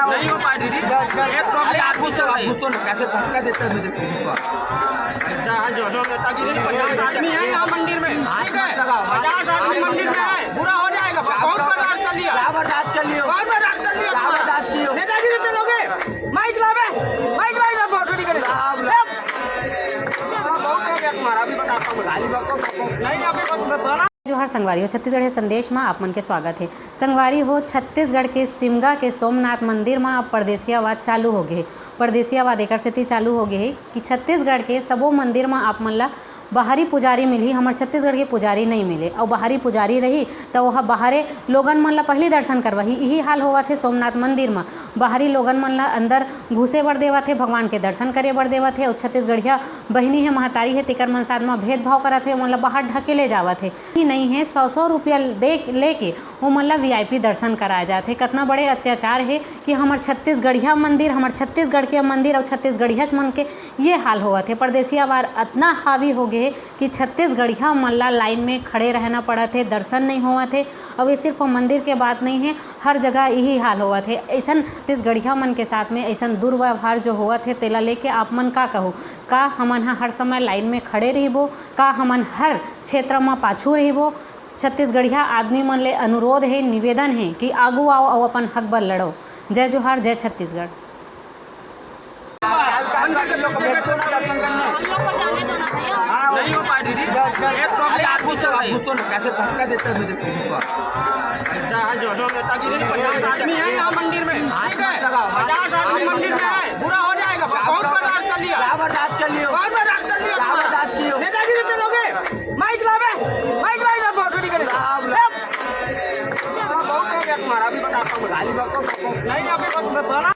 नहीं हो पाए दीदी। एक प्रॉब्लम आप पूछो ना कैसे धक्का देता है मुझे ताकि 50 आदमी है यहाँ मंदिर में, ठीक है? 50 आदमी मंदिर में है, बुरा हो जाएगा। बहुत बर्दाश्त कर लिया, बहुत बर्दाश्त कर लिया। नेताजी से चलोगे माइक लावे बहुत बड़ी करे बहुत हो गया तुम्हारा। अभी बताता हूँ नहीं अभी जोहार संगवारी हो छत्तीसगढ़ संदेश में आप मन के स्वागत है। संगवारी हो छत्तीसगढ़ के सिमगा के सोमनाथ मंदिर में अब परदेसियावाद चालू हो गए। परदेसियावाद एक स्थिति चालू हो गए है कि छत्तीसगढ़ के सबो मंदिर में आप मन ला बाहरी पुजारी मिली, हमारे छत्तीसगढ़ के पुजारी नहीं मिले और बाहरी पुजारी रही तो वह बाहरे लोगन मन ला पहली दर्शन करवाही। यही हाल होवा थे सोमनाथ मंदिर में, बाहरी लोगन मन ला अंदर घुसे बर देवा थे, भगवान के दर्शन करे बर देवा थे। और छत्तीसगढ़िया बहनी है महतारी है तेकर मन साथ में भेदभाव करा थे, मन ला बाहर ढकेले जावा थे। ही नहीं है 100 रुपया दे लेके वो मन ला VIP दर्शन कराए जाते। कितना बड़े अत्याचार है कि हमारे छत्तीसगढ़िया मंदिर, हमारे छत्तीसगढ़ के मंदिर और छत्तीसगढ़िया मन के ये हाल हुआ थे। परदेसियावाद इतना हावी हो गए कि छत्तीसगढ़िया मन ला लाइन में खड़े रहना पड़ा थे, दर्शन नहीं हुआ थे। अब ये सिर्फ मंदिर के बात नहीं है, हर जगह यही हाल हुआ थे। ऐसा छत्तीसगढ़िया मन के साथ में ऐसा दुर्व्यवहार जो हुआ थे तेला लेके आप मन का कहो का हमन हर समय लाइन में खड़े रहिबो, का हमन हर क्षेत्र में पाछू रहिबो। छत्तीसगढ़िया आदमी मन ले अनुरोध है, निवेदन है कि आगू आओ और अपन हक बर लड़ो। जय जोहार, जय छत्तीसगढ़। नहीं हो पाए दीदी। एक प्रॉब्लम आप पूछो ना कैसे धक्का देता है मुझे ताकि 50 आदमी है यहाँ मंदिर में, ठीक है? 50 आदमी मंदिर में है, बुरा हो जाएगा। बहुत बर्दाश्त कर लिया, बहुत बर्दाश्त कर लिया। नेताजी से चलोगे माइक लावे बहुत बड़ी करे बहुत हो गया तुम्हारा। अभी बताता हूँ नहीं अभी